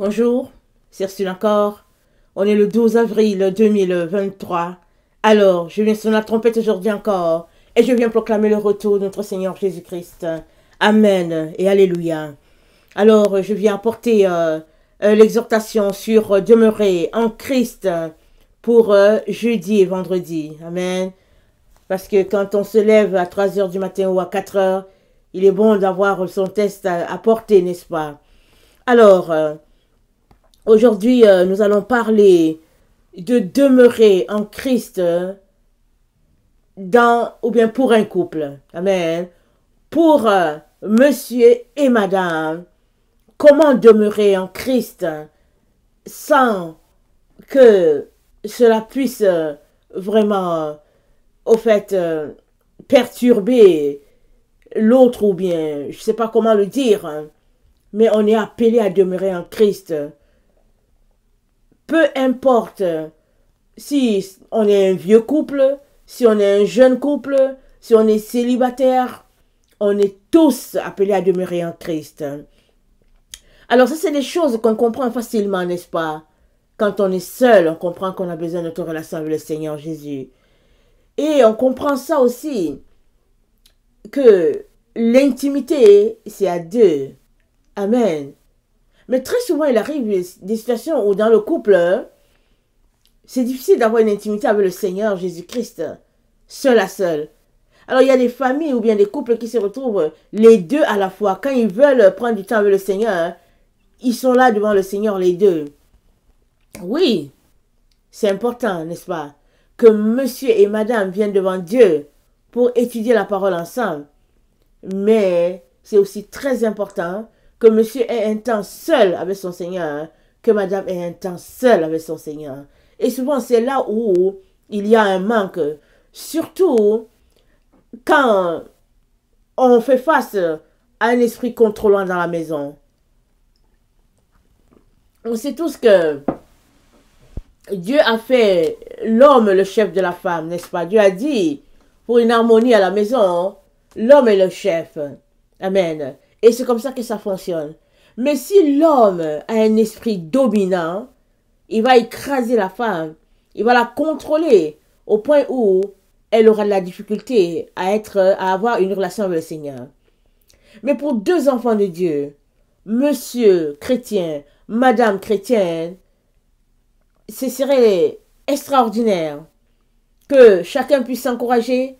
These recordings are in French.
Bonjour, c'est Ursule encore. On est le 12 avril 2023. Alors, je viens sonner la trompette aujourd'hui encore et je viens proclamer le retour de notre Seigneur Jésus-Christ. Amen et Alléluia. Alors, je viens apporter l'exhortation sur demeurer en Christ pour jeudi et vendredi. Amen. Parce que quand on se lève à 3 heures du matin ou à 4 heures, il est bon d'avoir son test à porter, n'est-ce pas? Alors, aujourd'hui, nous allons parler de demeurer en Christ dans ou bien pour un couple. Amen. Pour monsieur et madame, comment demeurer en Christ sans que cela puisse vraiment, au fait, perturber l'autre ou bien, je ne sais pas comment le dire, hein, mais on est appelé à demeurer en Christ. Peu importe si on est un vieux couple, si on est un jeune couple, si on est célibataire, on est tous appelés à demeurer en Christ. Alors ça, c'est des choses qu'on comprend facilement, n'est-ce pas? Quand on est seul, on comprend qu'on a besoin de notre relation avec le Seigneur Jésus. Et on comprend ça aussi, que l'intimité, c'est à deux. Amen. Mais très souvent, il arrive des situations où dans le couple, c'est difficile d'avoir une intimité avec le Seigneur Jésus-Christ, seul à seul. Alors, il y a des familles ou bien des couples qui se retrouvent les deux à la fois. Quand ils veulent prendre du temps avec le Seigneur, ils sont là devant le Seigneur les deux. Oui, c'est important, n'est-ce pas, que monsieur et madame viennent devant Dieu pour étudier la parole ensemble. Mais c'est aussi très important que monsieur ait un temps seul avec son Seigneur, que madame ait un temps seul avec son Seigneur. Et souvent, c'est là où il y a un manque. Surtout quand on fait face à un esprit contrôlant dans la maison. On sait tous que Dieu a fait l'homme le chef de la femme, n'est-ce pas? Dieu a dit, pour une harmonie à la maison, l'homme est le chef. Amen. Et c'est comme ça que ça fonctionne. Mais si l'homme a un esprit dominant, il va écraser la femme. Il va la contrôler au point où elle aura de la difficulté à avoir une relation avec le Seigneur. Mais pour deux enfants de Dieu, monsieur chrétien, madame chrétienne, ce serait extraordinaire que chacun puisse s'encourager,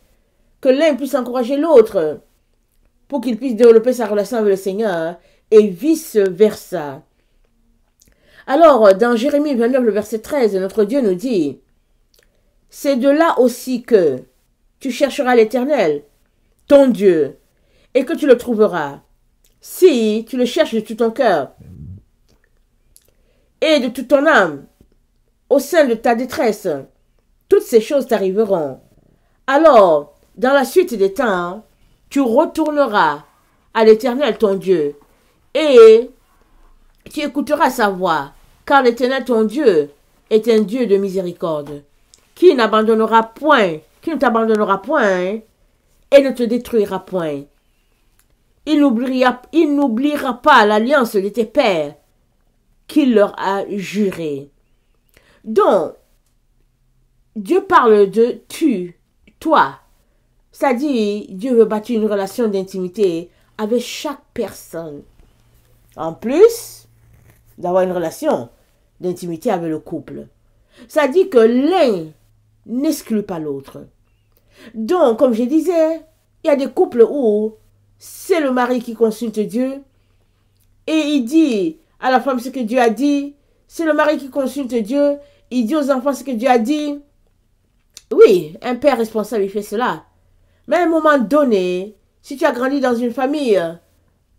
que l'un puisse encourager l'autre pour qu'il puisse développer sa relation avec le Seigneur et vice-versa. Alors, dans Jérémie 29, le verset 13, notre Dieu nous dit, « C'est de là aussi que tu chercheras l'Éternel, ton Dieu, et que tu le trouveras, si tu le cherches de tout ton cœur et de toute ton âme, au sein de ta détresse. Toutes ces choses t'arriveront. Alors, dans la suite des temps, tu retourneras à l'Éternel ton Dieu, et tu écouteras sa voix, car l'Éternel ton Dieu est un Dieu de miséricorde, qui ne t'abandonnera point, et ne te détruira point. Il n'oubliera pas l'alliance de tes pères qu'il leur a juré. Donc, Dieu parle de tu, toi. C'est-à-dire, Dieu veut bâtir une relation d'intimité avec chaque personne. En plus d'avoir une relation d'intimité avec le couple. C'est-à-dire que l'un n'exclut pas l'autre. Donc, comme je disais, il y a des couples où c'est le mari qui consulte Dieu et il dit à la femme ce que Dieu a dit. C'est le mari qui consulte Dieu, il dit aux enfants ce que Dieu a dit. Oui, un père responsable, il fait cela. Mais à un moment donné, si tu as grandi dans une famille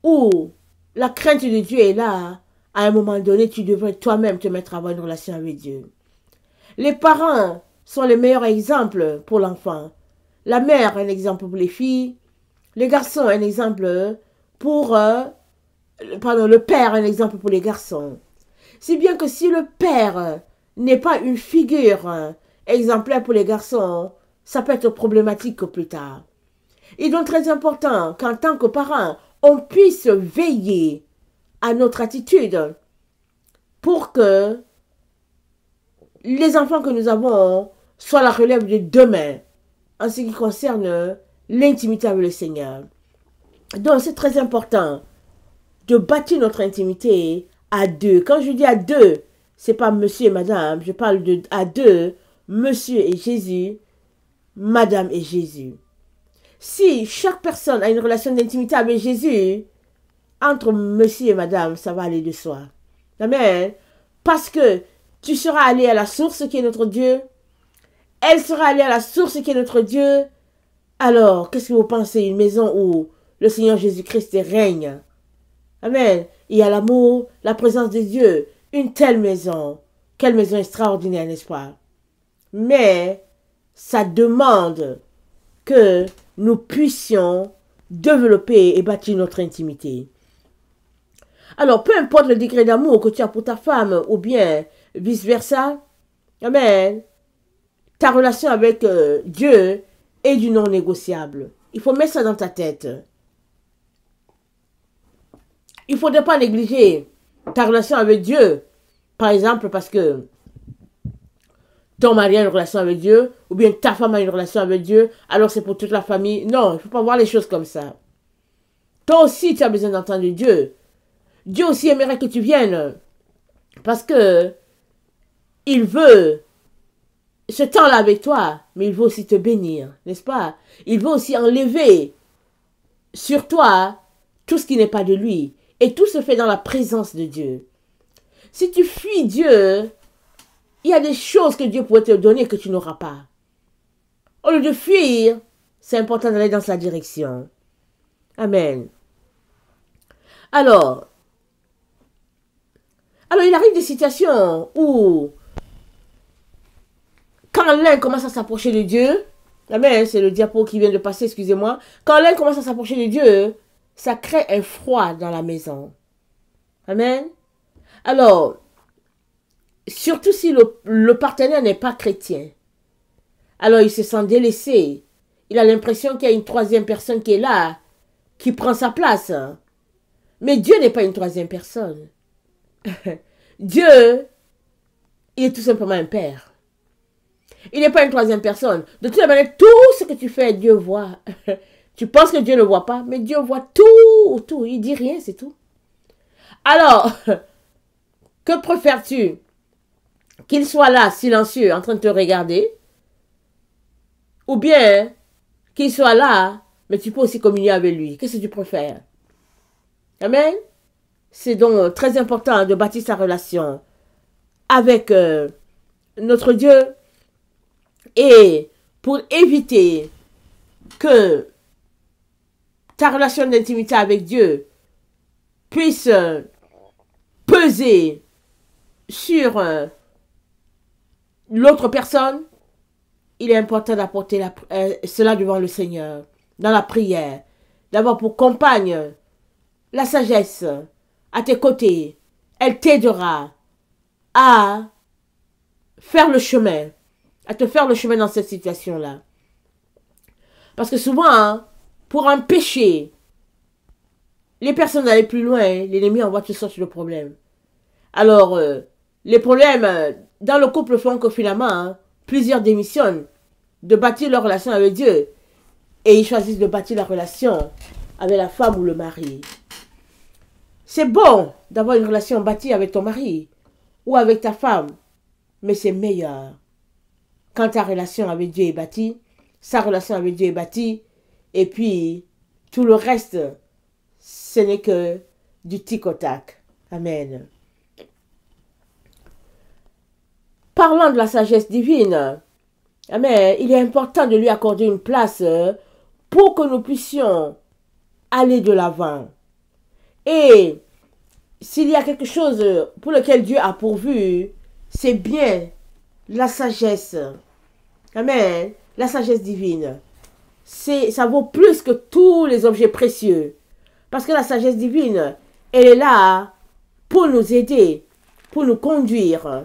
où la crainte de Dieu est là, à un moment donné, tu devrais toi-même te mettre à avoir une relation avec Dieu. Les parents sont les meilleurs exemples pour l'enfant. La mère, un exemple pour les filles. Les garçons, un exemple pour... le père, un exemple pour les garçons. Si bien que si le père n'est pas une figure exemplaire pour les garçons, ça peut être problématique plus tard. Il est donc très important qu'en tant que parents, on puisse veiller à notre attitude pour que les enfants que nous avons soient la relève de demain en ce qui concerne l'intimité avec le Seigneur. Donc, c'est très important de bâtir notre intimité à deux. Quand je dis à deux, c'est pas monsieur et madame, je parle de à deux, monsieur et Jésus, madame et Jésus. Si chaque personne a une relation d'intimité avec Jésus, entre monsieur et madame, ça va aller de soi. Amen. Parce que tu seras allé à la source qui est notre Dieu. Elle sera allée à la source qui est notre Dieu. Alors, qu'est-ce que vous pensez? Une maison où le Seigneur Jésus-Christ règne. Amen. Il y a l'amour, la présence de Dieu. Une telle maison. Quelle maison extraordinaire, n'est-ce pas? Mais, ça demande que nous puissions développer et bâtir notre intimité. Alors, peu importe le degré d'amour que tu as pour ta femme ou bien vice-versa, amen, ta relation avec Dieu est du non négociable. Il faut mettre ça dans ta tête. Il ne faudrait pas négliger ta relation avec Dieu, par exemple, parce que ton mari a une relation avec Dieu, ou bien ta femme a une relation avec Dieu, alors c'est pour toute la famille. Non, il ne faut pas voir les choses comme ça. Toi aussi, tu as besoin d'entendre Dieu. Dieu aussi aimerait que tu viennes, parce que il veut ce temps-là avec toi, mais il veut aussi te bénir, n'est-ce pas? Il veut aussi enlever sur toi tout ce qui n'est pas de lui. Et tout se fait dans la présence de Dieu. Si tu fuis Dieu, il y a des choses que Dieu pourrait te donner que tu n'auras pas. Au lieu de fuir, c'est important d'aller dans sa direction. Amen. Alors, il arrive des situations où, quand l'un commence à s'approcher de Dieu, amen, c'est le diapo qui vient de passer, excusez-moi. Quand l'un commence à s'approcher de Dieu, ça crée un froid dans la maison. Amen. Alors, surtout si le partenaire n'est pas chrétien, alors il se sent délaissé. Il a l'impression qu'il y a une troisième personne qui est là, qui prend sa place. Mais Dieu n'est pas une troisième personne. Dieu, il est tout simplement un père. Il n'est pas une troisième personne. De toute manière, tout ce que tu fais, Dieu voit. Tu penses que Dieu ne voit pas, mais Dieu voit tout. Il dit rien, c'est tout. Alors, que préfères-tu? Qu'il soit là, silencieux, en train de te regarder? Ou bien qu'il soit là, mais tu peux aussi communier avec lui? Qu'est-ce que tu préfères? Amen? C'est donc très important de bâtir sa relation avec notre Dieu. Et pour éviter que ta relation d'intimité avec Dieu puisse peser sur l'autre personne, il est important d'apporter cela devant le Seigneur, dans la prière. D'avoir pour compagne la sagesse à tes côtés. Elle t'aidera à faire le chemin, à te faire le chemin dans cette situation-là. Parce que souvent, pour empêcher les personnes d'aller plus loin, l'ennemi envoie toutes sortes de problèmes. Alors, les problèmes dans le couple font que finalement, plusieurs démissionnent de bâtir leur relation avec Dieu et ils choisissent de bâtir la relation avec la femme ou le mari. C'est bon d'avoir une relation bâtie avec ton mari ou avec ta femme, mais c'est meilleur quand ta relation avec Dieu est bâtie, sa relation avec Dieu est bâtie, et puis tout le reste, ce n'est que du tic au tac. Amen. Parlant de la sagesse divine, amen, il est important de lui accorder une place pour que nous puissions aller de l'avant. Et s'il y a quelque chose pour lequel Dieu a pourvu, c'est bien la sagesse. Amen. La sagesse divine. Ça vaut plus que tous les objets précieux. Parce que la sagesse divine, elle est là pour nous aider, pour nous conduire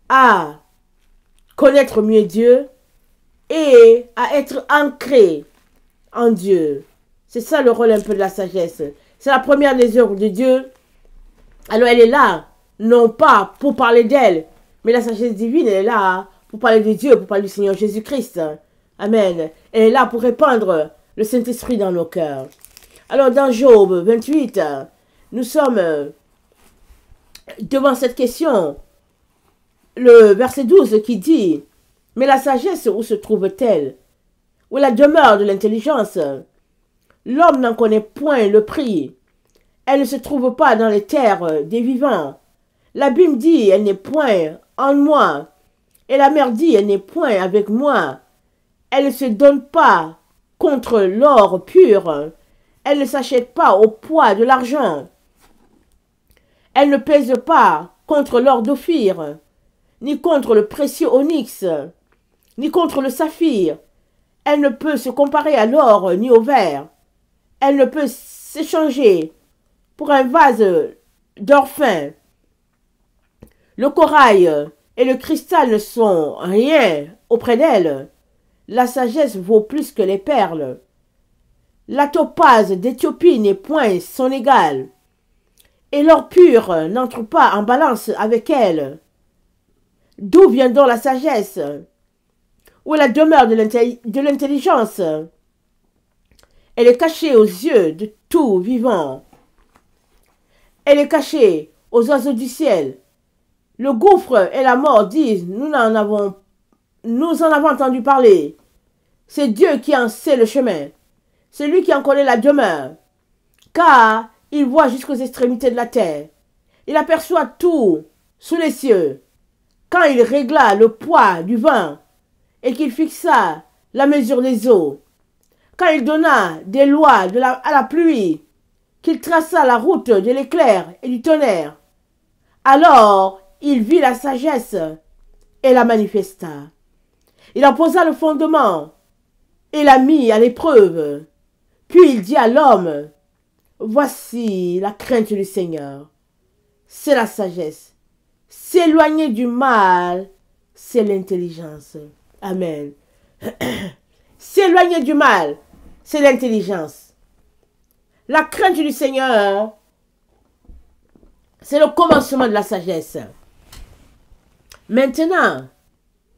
à connaître mieux Dieu et à être ancré en Dieu. C'est ça le rôle un peu de la sagesse. C'est la première des œuvres de Dieu. Alors elle est là non pas pour parler d'elle, mais la sagesse divine, elle est là pour parler de Dieu, pour parler du Seigneur Jésus-Christ. Amen. Elle est là pour répandre le Saint-Esprit dans nos cœurs. Alors, dans Job 28, nous sommes devant cette question. Le verset 12 qui dit, « Mais la sagesse, où se trouve-t-elle? Où est la demeure de l'intelligence? L'homme n'en connaît point le prix. Elle ne se trouve pas dans les terres des vivants. L'abîme dit, elle n'est point en moi. Et la mer dit, elle n'est point avec moi. Elle ne se donne pas contre l'or pur. Elle ne s'achète pas au poids de l'argent. Elle ne pèse pas contre l'or d'Ophir, ni contre le précieux onyx, ni contre le saphir. Elle ne peut se comparer à l'or ni au verre. Elle ne peut s'échanger pour un vase d'or fin. Le corail et le cristal ne sont rien auprès d'elle. La sagesse vaut plus que les perles. La topaze d'Éthiopie n'est point son égale. Et l'or pur n'entre pas en balance avec elle. D'où vient donc la sagesse? Où est la demeure de l'intelligence? Elle est cachée aux yeux de tout vivant. Elle est cachée aux oiseaux du ciel. Le gouffre et la mort disent, nous en avons entendu parler. C'est Dieu qui en sait le chemin. C'est lui qui en connaît la demeure. Car il voit jusqu'aux extrémités de la terre. Il aperçoit tout sous les cieux. Quand il régla le poids du vent et qu'il fixa la mesure des eaux. Quand il donna des lois à la pluie, qu'il traça la route de l'éclair et du tonnerre. Alors il vit la sagesse et la manifesta. Il en posa le fondement et l'a mis à l'épreuve. Puis il dit à l'homme, voici la crainte du Seigneur. C'est la sagesse. S'éloigner du mal, c'est l'intelligence. Amen. S'éloigner du mal, c'est l'intelligence. La crainte du Seigneur, c'est le commencement de la sagesse. Maintenant,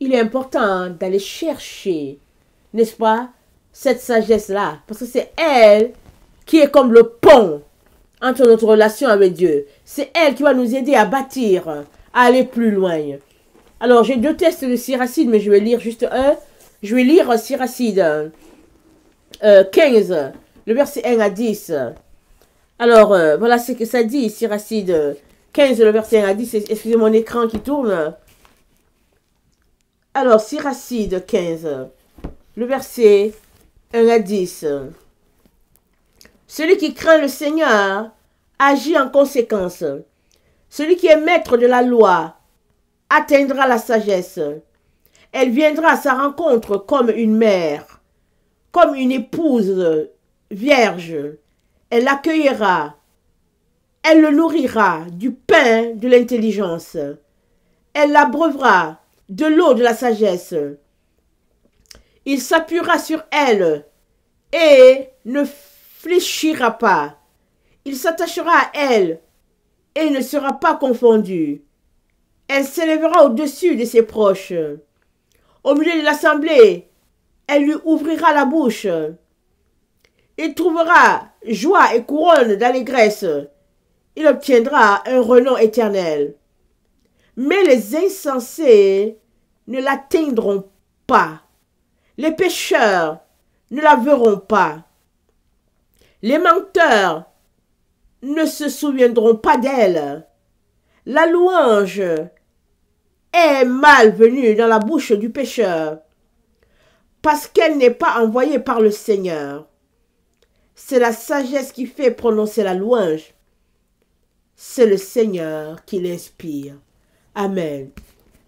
il est important d'aller chercher, n'est-ce pas, cette sagesse-là. Parce que c'est elle qui est comme le pont entre notre relation avec Dieu. C'est elle qui va nous aider à bâtir, à aller plus loin. Alors, j'ai deux textes de Siracide, mais je vais lire juste un. Je vais lire Siracide 15, le verset 1 à 10. Alors, voilà ce que ça dit, Siracide 15, le verset 1 à 10. Excusez mon écran qui tourne. Alors, Siracide 15, le verset 1 à 10. Celui qui craint le Seigneur agit en conséquence. Celui qui est maître de la loi atteindra la sagesse. Elle viendra à sa rencontre comme une mère, comme une épouse vierge. Elle l'accueillera. Elle le nourrira du pain de l'intelligence. Elle l'abreuvera de l'eau de la sagesse. Il s'appuiera sur elle et ne fléchira pas. Il s'attachera à elle et ne sera pas confondu. Elle s'élèvera au-dessus de ses proches. Au milieu de l'assemblée, elle lui ouvrira la bouche. Il trouvera joie et couronne d'allégresse. Il obtiendra un renom éternel. Mais les insensés ne l'atteindront pas. Les pécheurs ne la verront pas. Les menteurs ne se souviendront pas d'elle. La louange est malvenue dans la bouche du pécheur, parce qu'elle n'est pas envoyée par le Seigneur. C'est la sagesse qui fait prononcer la louange. C'est le Seigneur qui l'inspire. Amen.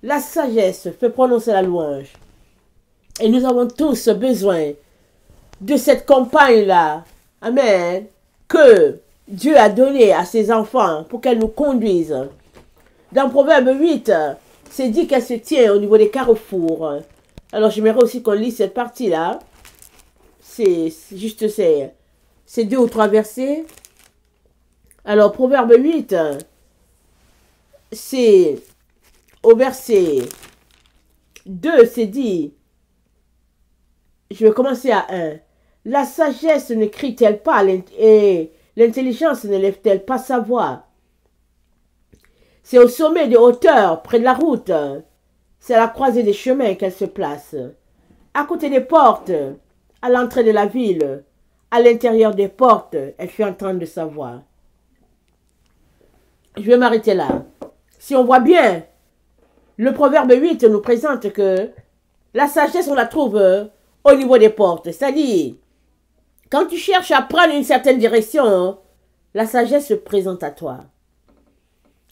La sagesse fait prononcer la louange. Et nous avons tous besoin de cette compagne-là. Amen. Que Dieu a donnée à ses enfants pour qu'elle nous conduise. Dans Proverbe 8, c'est dit qu'elle se tient au niveau des carrefours. Alors j'aimerais aussi qu'on lise cette partie-là. C'est juste ces 2 ou 3 versets. Alors Proverbe 8, c'est au verset 2, c'est dit, je vais commencer à 1. La sagesse ne crie-t-elle pas et l'intelligence ne lève-t-elle pas sa voix? C'est au sommet des hauteurs, près de la route. C'est à la croisée des chemins qu'elle se place. À côté des portes, à l'entrée de la ville, à l'intérieur des portes, elle fait entendre sa voix. Je vais m'arrêter là. Si on voit bien, le proverbe 8 nous présente que la sagesse, on la trouve au niveau des portes. C'est-à-dire, quand tu cherches à prendre une certaine direction, la sagesse se présente à toi.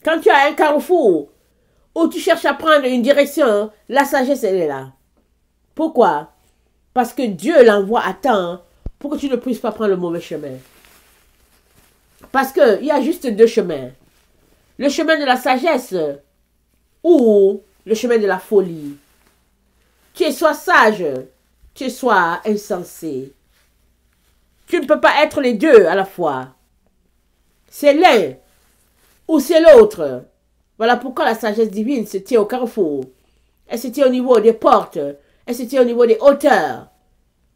Quand tu as un carrefour où tu cherches à prendre une direction, la sagesse, elle est là. Pourquoi? Parce que Dieu l'envoie à temps pour que tu ne puisses pas prendre le mauvais chemin. Parce qu'il y a juste deux chemins. Le chemin de la sagesse ou le chemin de la folie. Tu es soit sage, tu es soit insensé. Tu ne peux pas être les deux à la fois. C'est l'un ou c'est l'autre. Voilà pourquoi la sagesse divine se tient au carrefour. Elle se tient au niveau des portes. Elle se tient au niveau des hauteurs.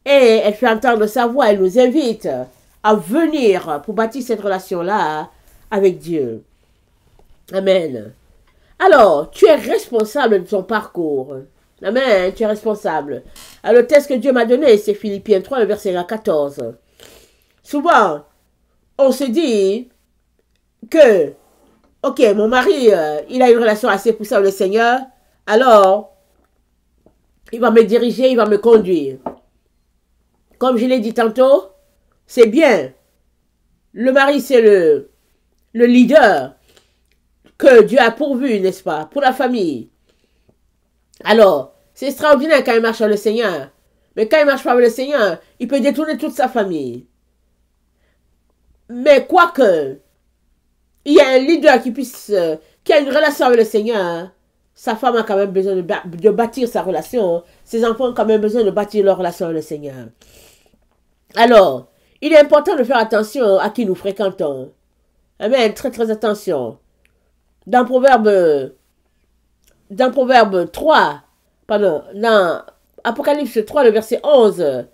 Et elle fait entendre sa voix. Elle nous invite à venir pour bâtir cette relation-là avec Dieu. Amen. Alors, tu es responsable de ton parcours. Amen, tu es responsable. Alors, le texte que Dieu m'a donné, c'est Philippiens 3, le verset 14. Souvent, on se dit que, ok, mon mari, il a une relation assez poussée avec le Seigneur, alors, il va me diriger, il va me conduire. Comme je l'ai dit tantôt, c'est bien. Le mari, c'est le leader que Dieu a pourvu, n'est-ce pas, pour la famille. Alors, c'est extraordinaire quand il marche avec le Seigneur. Mais quand il marche pas avec le Seigneur, il peut détourner toute sa famille. Mais quoique, il y a un leader qui a une relation avec le Seigneur, sa femme a quand même besoin de bâtir sa relation. Ses enfants ont quand même besoin de bâtir leur relation avec le Seigneur. Alors, il est important de faire attention à qui nous fréquentons. Amen, très très attention. Dans Proverbe 3, pardon, dans Apocalypse 3, le verset 11,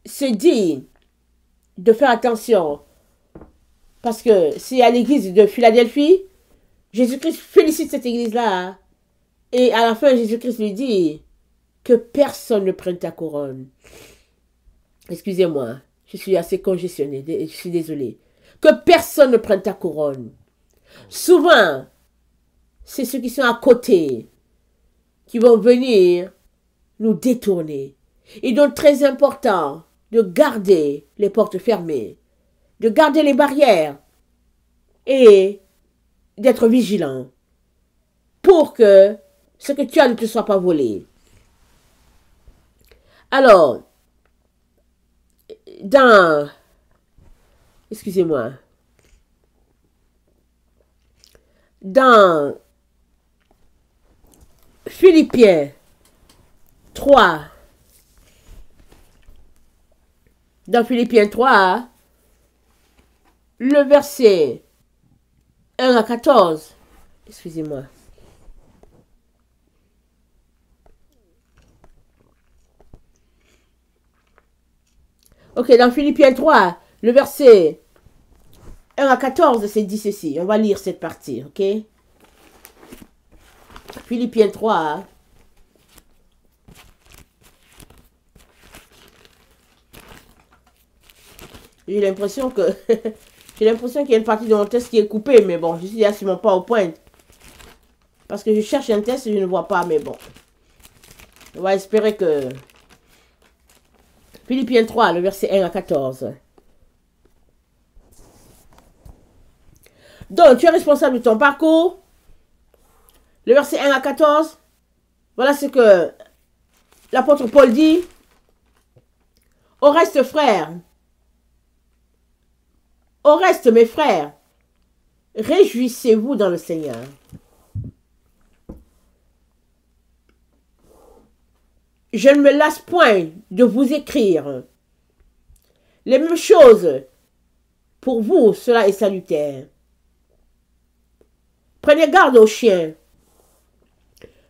c'est dit de faire attention. Parce que c'est à l'église de Philadelphie, Jésus-Christ félicite cette église-là. Et à la fin, Jésus-Christ lui dit que personne ne prenne ta couronne. Excusez-moi, je suis assez congestionné, je suis désolé. Que personne ne prenne ta couronne. Souvent, c'est ceux qui sont à côté qui vont venir nous détourner. Il est donc très important de garder les portes fermées, de garder les barrières et d'être vigilant pour que ce que tu as ne te soit pas volé. Alors, excusez-moi, dans Philippiens 3, le verset 1 à 14, excusez-moi. Ok, dans Philippiens 3, le verset 1 à 14, c'est dit ceci. On va lire cette partie, ok? Philippiens 3. J'ai l'impression que qu'il y a une partie de mon texte qui est coupée, mais bon, je suis absolument pas au point. Parce que je cherche un texte et je ne vois pas, mais bon. On va espérer que... Philippiens 3, le verset 1 à 14. Donc, tu es responsable de ton parcours. Le verset 1 à 14. Voilà ce que l'apôtre Paul dit. Au reste, frères, au reste, mes frères, réjouissez-vous dans le Seigneur. Je ne me lasse point de vous écrire. Les mêmes choses, pour vous, cela est salutaire. Prenez garde aux chiens.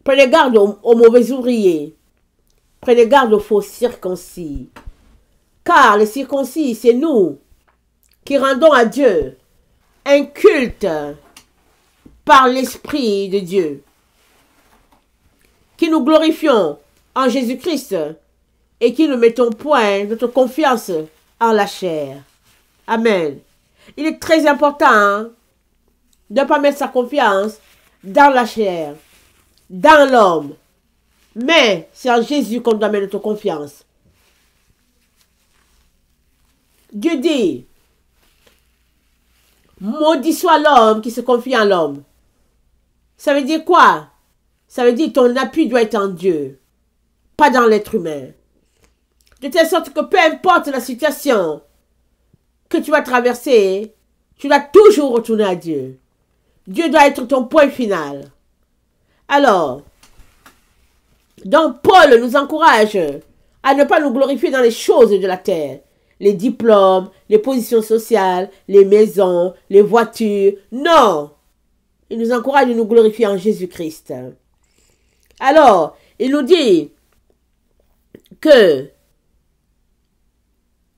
Prenez garde aux mauvais ouvriers. Prenez garde aux faux circoncis. Car les circoncis, c'est nous qui rendons à Dieu un culte par l'Esprit de Dieu. Qui nous glorifions en Jésus-Christ et qui ne mettons point notre confiance en la chair. Amen. Il est très important de ne pas mettre sa confiance dans la chair, dans l'homme. Mais c'est en Jésus qu'on doit mettre notre confiance. Dieu dit, maudit soit l'homme qui se confie en l'homme. Ça veut dire quoi? Ça veut dire que ton appui doit être en Dieu, pas dans l'être humain. De telle sorte que peu importe la situation que tu vas traverser, tu dois toujours retourner à Dieu. Dieu doit être ton point final. Alors, donc Paul nous encourage à ne pas nous glorifier dans les choses de la terre. Les diplômes, les positions sociales, les maisons, les voitures. Non! Il nous encourage à nous glorifier en Jésus-Christ. Alors, il nous dit que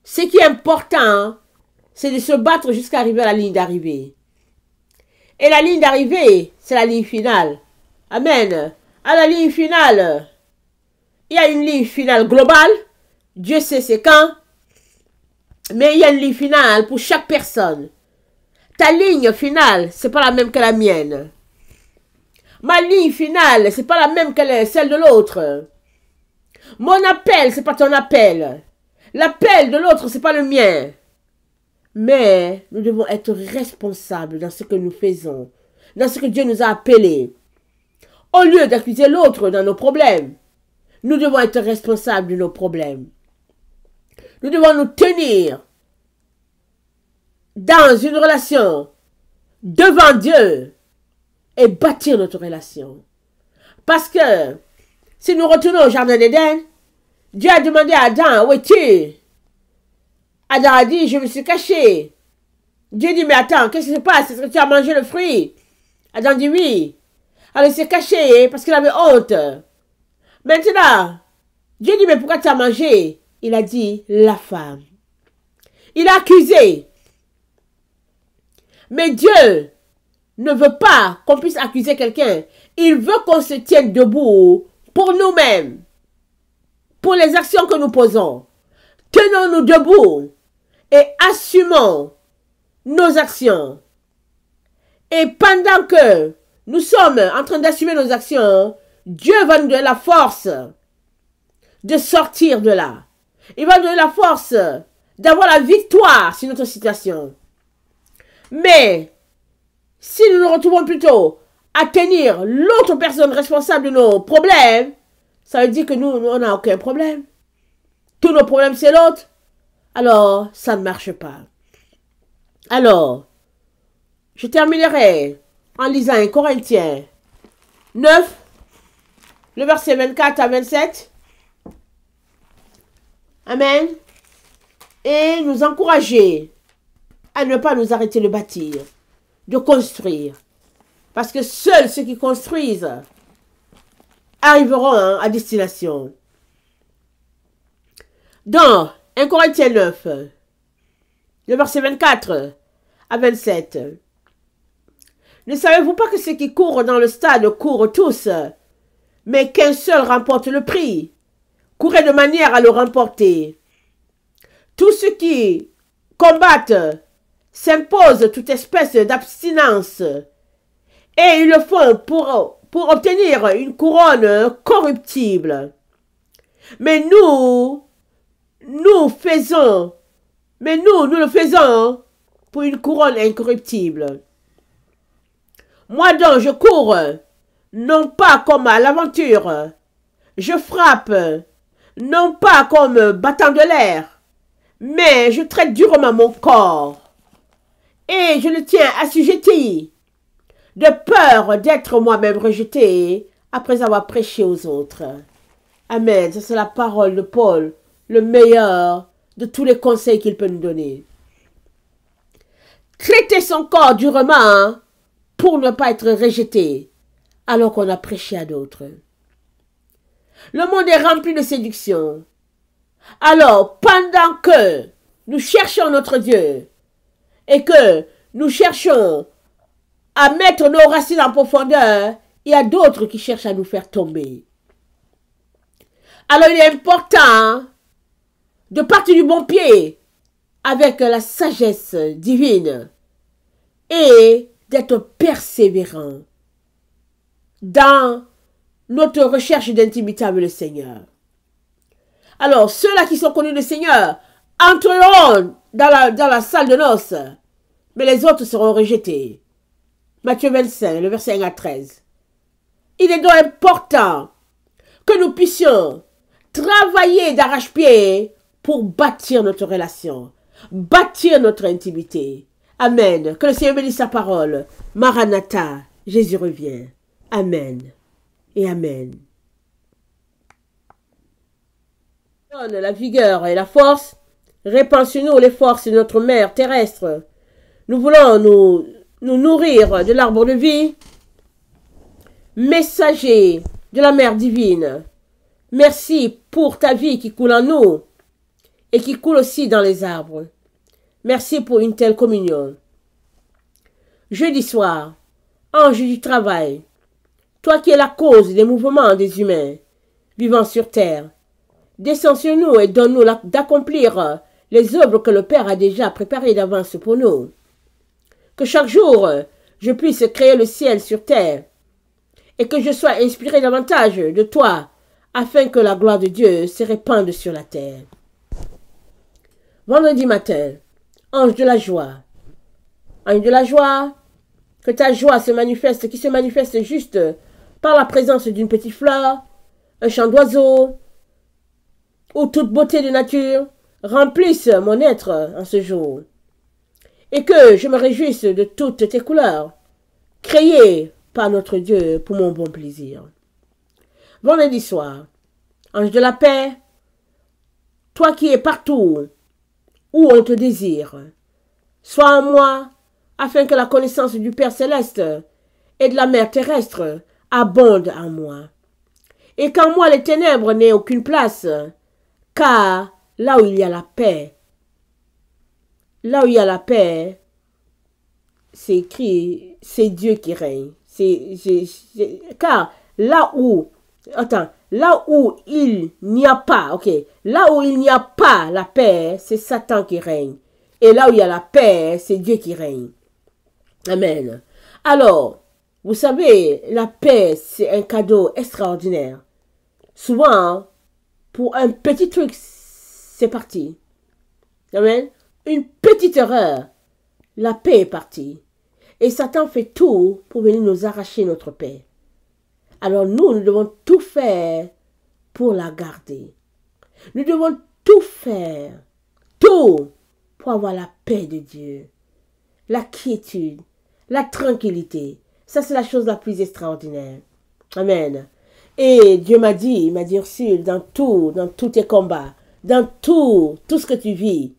ce qui est important, c'est de se battre jusqu'à arriver à la ligne d'arrivée. Et la ligne d'arrivée, c'est la ligne finale. Amen. À la ligne finale, il y a une ligne finale globale. Dieu sait c'est quand. Mais il y a une ligne finale pour chaque personne. Ta ligne finale, c'est pas la même que la mienne. Ma ligne finale, c'est pas la même que celle de l'autre. Mon appel, c'est pas ton appel. L'appel de l'autre, c'est pas le mien. Mais nous devons être responsables dans ce que nous faisons, dans ce que Dieu nous a appelés. Au lieu d'accuser l'autre dans nos problèmes, nous devons être responsables de nos problèmes. Nous devons nous tenir dans une relation devant Dieu et bâtir notre relation. Parce que si nous retournons au jardin d'Éden, Dieu a demandé à Adam, où es-tu? Adam a dit, je me suis caché. Dieu dit, mais attends, qu'est-ce qui se passe? Est-ce que tu as mangé le fruit? Adam dit oui. Alors il s'est caché parce qu'il avait honte. Maintenant, Dieu dit, mais pourquoi tu as mangé? Il a dit, la femme. Il a accusé. Mais Dieu ne veut pas qu'on puisse accuser quelqu'un. Il veut qu'on se tienne debout pour nous-mêmes. Pour les actions que nous posons. Tenons-nous debout et assumons nos actions. Et pendant que nous sommes en train d'assumer nos actions, Dieu va nous donner la force de sortir de là. Il va nous donner la force d'avoir la victoire sur notre situation. Mais si nous nous retrouvons plutôt à tenir l'autre personne responsable de nos problèmes, ça veut dire que nous, on n'a aucun problème. Tous nos problèmes, c'est l'autre. Alors, ça ne marche pas. Alors, je terminerai en lisant 1 Corinthiens 9, le verset 24 à 27. Amen. Et nous encourager à ne pas nous arrêter de bâtir, de construire. Parce que seuls ceux qui construisent arriveront à destination. Dans 1 Corinthiens 9, le verset 24 à 27. Ne savez-vous pas que ceux qui courent dans le stade courent tous, mais qu'un seul remporte le prix? Courez de manière à le remporter. Tous ceux qui combattent s'imposent toute espèce d'abstinence, et ils le font pour obtenir une couronne corruptible. Mais nous le faisons pour une couronne incorruptible. Moi donc, je cours, non pas comme à l'aventure. Je frappe, non pas comme battant de l'air, mais je traite durement mon corps. Et je le tiens assujetti, de peur d'être moi-même rejeté après avoir prêché aux autres. Amen. Ça, c'est la parole de Paul, le meilleur de tous les conseils qu'il peut nous donner. Traiter son corps durement pour ne pas être rejeté alors qu'on a prêché à d'autres. Le monde est rempli de séduction. Alors, pendant que nous cherchons notre Dieu et que nous cherchons à mettre nos racines en profondeur, il y a d'autres qui cherchent à nous faire tomber. Alors, il est important de partir du bon pied avec la sagesse divine et d'être persévérant dans notre recherche d'intimité avec le Seigneur. Alors, ceux-là qui sont connus du Seigneur entreront dans la salle de noces, mais les autres seront rejetés. Matthieu 25, le verset 1 à 13. Il est donc important que nous puissions travailler d'arrache-pied pour bâtir notre relation, bâtir notre intimité. Amen. Que le Seigneur bénisse sa parole. Maranatha, Jésus revient. Amen et Amen. Donne la vigueur et la force. Répand sur nous les forces de notre mère terrestre. Nous voulons nous nourrir de l'arbre de vie. Messager de la mère divine. Merci pour ta vie qui coule en nous et qui coule aussi dans les arbres. Merci pour une telle communion. Jeudi soir, ange du travail, toi qui es la cause des mouvements des humains vivant sur terre, descends sur nous et donne-nous d'accomplir les œuvres que le Père a déjà préparées d'avance pour nous. Que chaque jour, je puisse créer le ciel sur terre et que je sois inspiré davantage de toi afin que la gloire de Dieu se répande sur la terre. Vendredi matin, ange de la joie. Ange de la joie, que ta joie se manifeste, qui se manifeste juste par la présence d'une petite fleur, un chant d'oiseau, ou toute beauté de nature, remplisse mon être en ce jour. Et que je me réjouisse de toutes tes couleurs, créées par notre Dieu pour mon bon plaisir. Vendredi soir, ange de la paix, toi qui es partout où on te désire, sois en moi, afin que la connaissance du Père céleste et de la Mère terrestre abonde en moi. Et qu'en moi les ténèbres n'aient aucune place, car là où il y a la paix, c'est écrit, c'est Dieu qui règne. Car là où il n'y a pas, là où il n'y a pas la paix, c'est Satan qui règne. Et là où il y a la paix, c'est Dieu qui règne. Amen. Alors, vous savez, la paix, c'est un cadeau extraordinaire. Souvent, pour un petit truc, c'est parti. Amen. Une petite erreur, la paix est partie. Et Satan fait tout pour venir nous arracher notre paix. Alors nous devons tout faire pour la garder. Nous devons tout faire, tout, pour avoir la paix de Dieu, la quiétude, la tranquillité. Ça, c'est la chose la plus extraordinaire. Amen. Et Dieu m'a dit, Ursule, dans tous tes combats, dans tout ce que tu vis,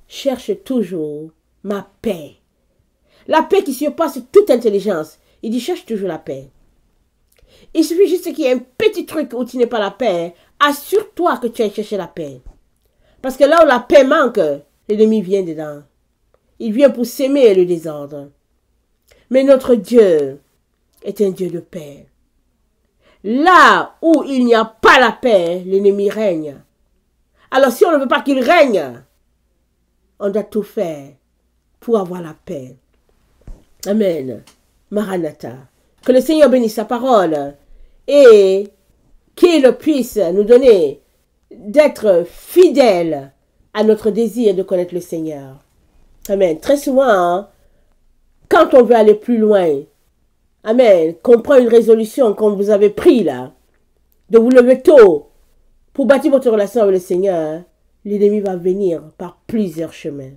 cherche toujours ma paix. La paix qui surpasse toute intelligence. Il dit, cherche toujours la paix. Il suffit juste qu'il y ait un petit truc où tu n'es pas la paix. Assure-toi que tu as cherché la paix. Parce que là où la paix manque, l'ennemi vient dedans. Il vient pour s'aimer le désordre. Mais notre Dieu est un Dieu de paix. Là où il n'y a pas la paix, l'ennemi règne. Alors si on ne veut pas qu'il règne, on doit tout faire pour avoir la paix. Amen. Maranatha. Que le Seigneur bénisse sa parole et qu'il puisse nous donner d'être fidèles à notre désir de connaître le Seigneur. Amen. Très souvent, quand on veut aller plus loin, amen, qu'on prend une résolution comme vous avez pris là, de vous lever tôt pour bâtir votre relation avec le Seigneur, l'ennemi va venir par plusieurs chemins.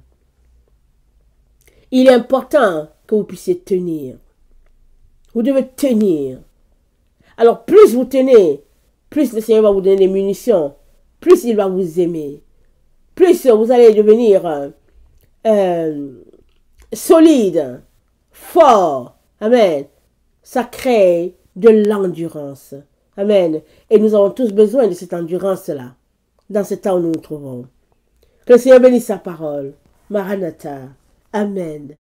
Il est important que vous puissiez tenir. Vous devez tenir. Alors, plus vous tenez, plus le Seigneur va vous donner des munitions, plus il va vous aimer, plus vous allez devenir solide, fort. Amen. Ça crée de l'endurance. Amen. Et nous avons tous besoin de cette endurance-là, dans ce temps où nous nous trouvons. Que le Seigneur bénisse sa parole. Maranatha. Amen.